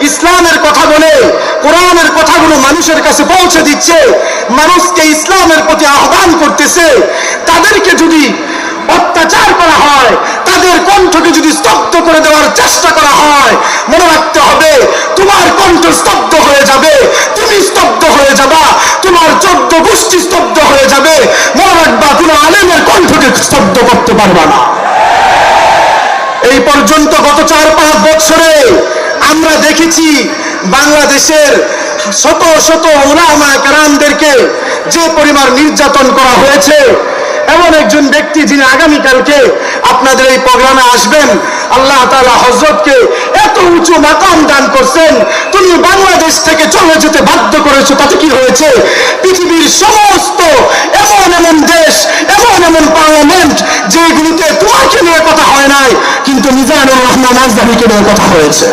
ইসলামের কথা বলে, কোরআনের কথাগুলো মানুষের কাছে পৌঁছে দিচ্ছে, মানুষকে ইসলামের প্রতি আহ্বান করতেছে, তাদেরকে যদি অত্যাচার করা হয়, তাদের কণ্ঠকে যদি স্তব্ধ করে দেওয়ার চেষ্টা করা হয়, মনে রাখতে হবে তোমার কণ্ঠ স্তব্ধ হয়ে যাবে, তুমি স্তব্ধ হয়ে যাবা, তোমার 14 গোষ্ঠী স্তব্ধ হয়ে যাবে। মনে রাখবা কোনো আলেমের কণ্ঠকে স্তব্ধ করতে পারবা না। এই পর্যন্ত গত 4-5 বছরে আমরা দেখেছি বাংলাদেশের শত শত উলামা কেরামদেরকে যে পরিমাণ নির্যাতন করা হয়েছে। এমন একজন ব্যক্তি যিনি আগামীকালকে আপনাদের এই প্রোগ্রামে আসবেন, আল্লাহ তাআলা হযরতকে এত উঁচু মাকাম দান করছেন, তুমি বাংলাদেশ থেকে চলে যেতে বাধ্য করেছো। তাতে কি হয়েছে? পৃথিবীর সমস্ত এমন এমন দেশ, এমন এমন পার্লামেন্ট যেগুলোতে তোমাকে নিয়ে কথা হয় নাই, কিন্তু মিজানুর রহমান আজদারিকে নিয়ে কথা হয়েছে।